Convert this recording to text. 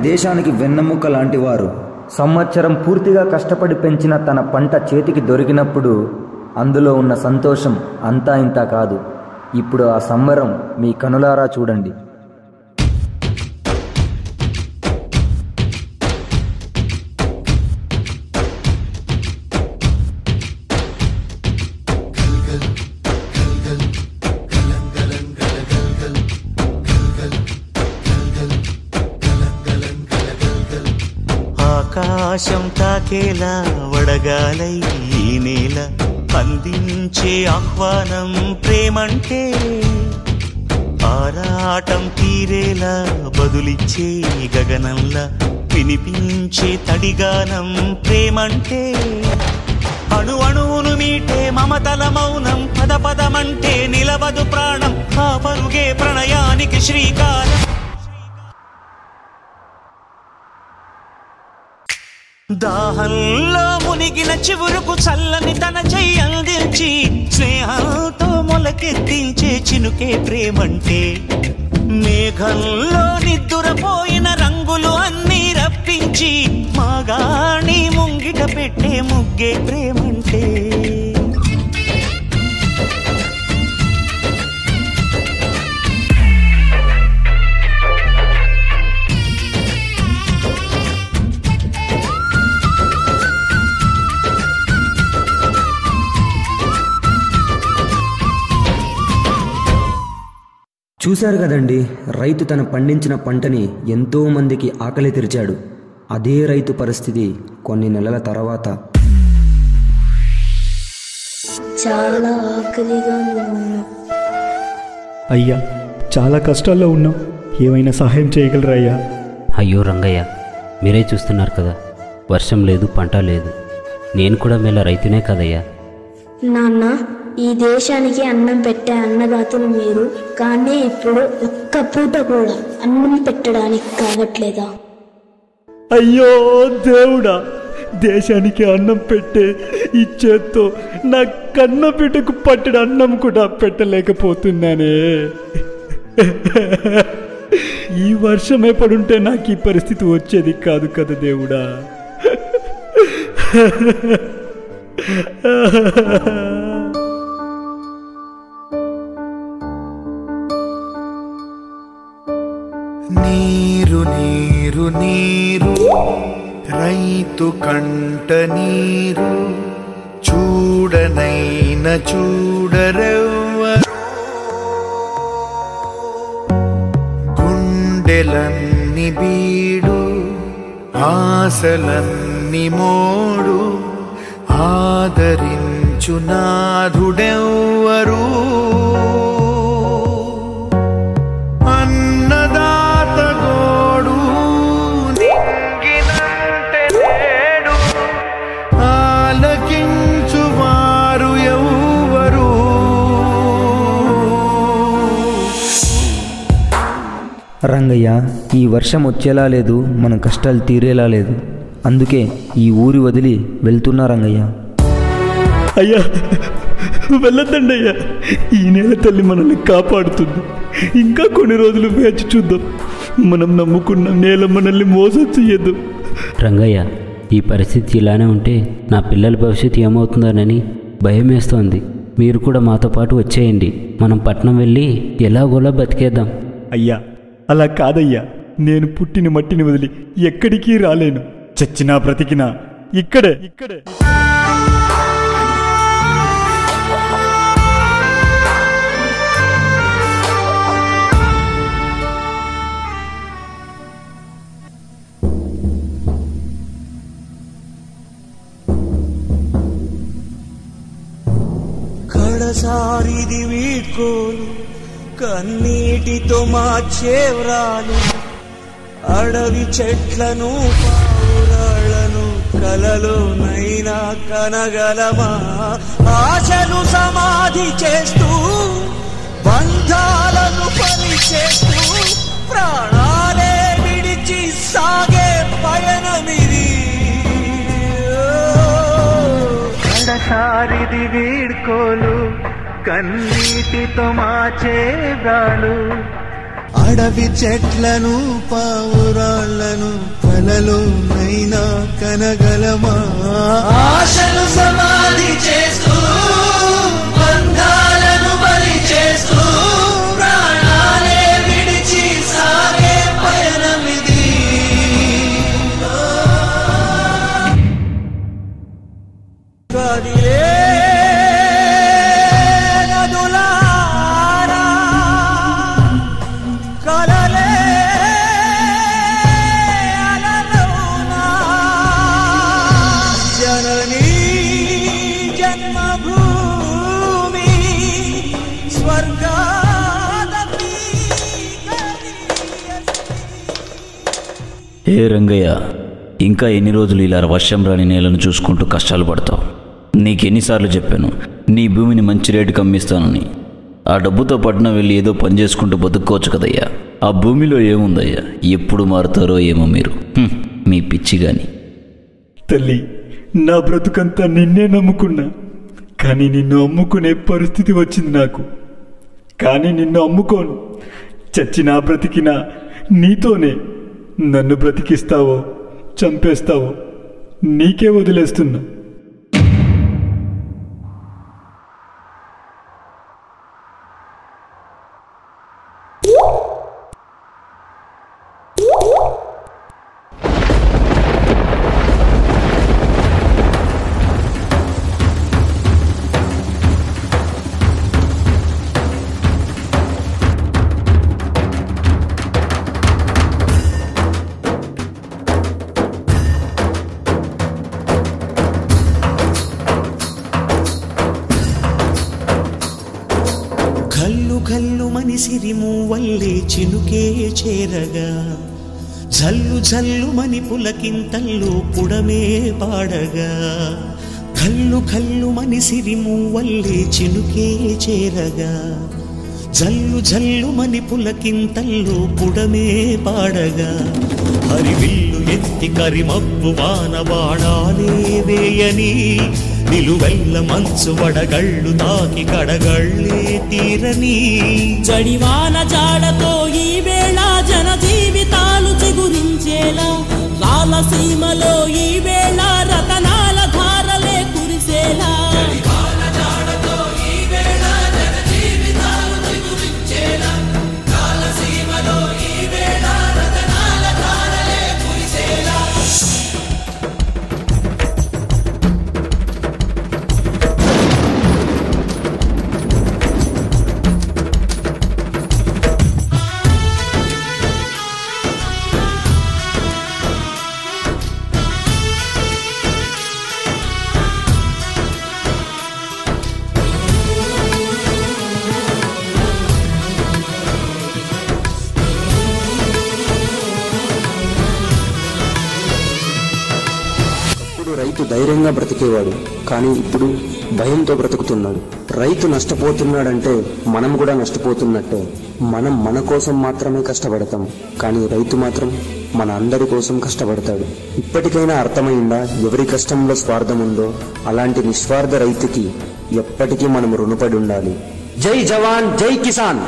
దేశానికి వెన్నెముక లాంటి వారు. సంవత్సరం పూర్తిగా కష్టపడి పెంచిన తన పంట చేతికి దొరికినప్పుడు అందులో ఉన్న సంతోషం అంతా ఇంతా కాదు. ఇప్పుడు ఆ సంబరం మీ కనులారా చూడండి. ఆకాశం తాకేలా వడగాలై ఈ నేల అందించే ఆహ్వానం ప్రేమంటే, ఆరాటం తీరేలా బదులిచ్చే గగనంలా వినిపించే తడిగానం ప్రేమంటే, అణు అణువును మీటే మమతల మౌనం పద పదమంటే నిలవదు ప్రాణం, ఆ పరుగే ప్రణయానికి శ్రీకారం. దాహంలో మునిగిన చివురుకు చల్లని తన చెయ్యి అందించి స్నేహంతో మొలకెత్తించే చినుకే ప్రేమంటే, మేఘంలో నిద్దురపోయిన రంగులు అన్నీ రప్పించి మాగాణి ముంగిట పెట్టే ముగ్గే ప్రేమంటే. చూశారు కదండి, రైతు తన పండించిన పంటని ఎంతో మందికి ఆకలి తెరిచాడు. అదే రైతు పరిస్థితి కొన్ని నెలల తర్వాత. చాలా ఆకలిగా ఉన్నాను అయ్యా, చాలా కష్టాల్లో ఉన్నాం, ఏమైనా సహాయం చేయగలరా అయ్యా? అయ్యో రంగయ్య, మీరే చూస్తున్నారు కదా, వర్షం లేదు, పంట లేదు. నేను కూడా మేళ రైతునే కదయ్యా. నాన్న, ఈ దేశానికి అన్నం పెట్టే అన్నదాతలు మీరు, కానీ ఇప్పుడు ఒక్క పూట కూడా అన్నం పెట్టడానికి కావట్లేదా? అయ్యో దేవుడా, దేశానికి అన్నం పెట్టే ఈ చేత్తో నా కన్న బిడ్డకు పట్టిన అన్నం కూడా పెట్టలేకపోతున్నానే. ఈ వర్షం ఎప్పుడుంటే నాకు ఈ పరిస్థితి వచ్చేది కాదు కదా దేవుడా. నీరు నీరు నీరు రైతు కంట నీరు, చూడనైన చూడరెవ్వరు, గుండెలన్ని బీడు ఆశలన్ని మోడు, ఆదరించు నాథుడెవ్వరు. రంగయ్య, ఈ వర్షం వచ్చేలా లేదు, మన కష్టాలు తీరేలా లేదు. అందుకే ఈ ఊరి వదిలి వెళ్తున్నా రంగయ్య. అయ్యా వెళ్ళొద్దండి అయ్యా, ఈ నేల తల్లి మనల్ని కాపాడుతుంది. ఇంకా కొన్ని రోజులు వేచి చూద్దాం. మనం నమ్ముకున్న నేల మనల్ని మోసం చెయ్యొద్దు. రంగయ్య, ఈ పరిస్థితి ఇలానే ఉంటే నా పిల్లల భవిష్యత్తు ఏమవుతుందోనని భయం వేస్తోంది. మీరు కూడా మాతో పాటు వచ్చేయండి, మనం పట్నం వెళ్ళి ఎలాగోలా బతికేద్దాం. అయ్యా అలా కాదయ్యా, నేను పుట్టిన మట్టిని వదిలి ఎక్కడికి రాలేను. చచ్చినా బ్రతికినా ఇక్కడే. కడసారిది వీడ్కోలు, కన్నీటితో మార్చేవ్రాలు, అడవి చెట్లను పావురాళ్లను కలలోనైనా కనగలమా? ఆశలు సమాధి చేస్తూ, బంధాలను పని చేస్తూ, ప్రాణాలే విడిచి సాగే పయనమిది. కడసారిది వీడ్కోలు, కన్నీటితో మార్చేవ్రాలు, అడవి చెట్లను పావురాళ్లను కలలోనైనా కనగలమా? ఆశలు సమాధి చేస్తూ బంధాలను బలి చేస్తూ ప్రాణాలే విడిచి సాగే పయనమిది. కదిలే నదులారా కలలే అలలోనా జననీ జన్మభూమి స్వర్గాదపి ఏ రంగయ్య, ఇంకా ఎన్ని రోజులు ఇలా వర్షం రాని నేలను చూసుకుంటూ కష్టాలు పడతావు? నీకెన్నిసార్లు చెప్పాను నీ భూమిని మంచి రేటుకి అమ్మిస్తానని. ఆ డబ్బుతో పట్నం వెళ్ళి ఏదో పని చేసుకుంటూ బతుక్కోవచ్చు కదయ్యా. ఆ భూమిలో ఏముందయ్యా? ఎప్పుడు మారుతారో ఏమో మీరు, మీ పిచ్చి గాని. తల్లి, నా బ్రతుకంతా నిన్నే నమ్ముకున్నా, కానీ నిన్ను అమ్ముకునే పరిస్థితి వచ్చింది నాకు. కానీ నిన్ను అమ్ముకోను. చచ్చినా బ్రతికినా నీతోనే. నన్ను బ్రతికిస్తావో చంపేస్తావో నీకే వదిలేస్తున్నా. కల్లు కల్లు మనిసిరి మూవల్లే చినుకే చేరగా జల్లు జల్లు మని పులకింతల్లో పుడమే పాడగా. కల్లు కల్లు మనిసిరి మూవల్లే చినుకే చేరగా జల్లు జల్లు మని పులకింతల్లో పుడమే పాడగా. హరివిల్లు ఎత్తి కరిమబ్బు వాన బాణాలే వేయని నిలువెల్ల మంచు వడగళ్ళు తాకి కడగళ్ళే తీరని. జడివాన జాడతో ఈ వేళ జన జీవితాలు చిగురించేలా రాలసీమలో ఈ వేళ రతనాల ధారలే కురిసేలా. రైతు ధైర్యంగా బ్రతికేవాడు, కానీ ఇప్పుడు భయంతో బ్రతుకుతున్నాడు. రైతు నష్టపోతున్నాడంటే మనం కూడా నష్టపోతున్నట్టే. మనం మన కోసం మాత్రమే కష్టపడతాం, కానీ రైతు మాత్రం మన అందరి కోసం కష్టపడతాడు. ఇప్పటికైనా అర్థమైందా ఎవరి కష్టంలో స్వార్థం ఉందో? అలాంటి నిస్వార్థ రైతుకి ఎప్పటికీ మనం రుణపడి ఉండాలి. జై జవాన్, జై కిసాన్.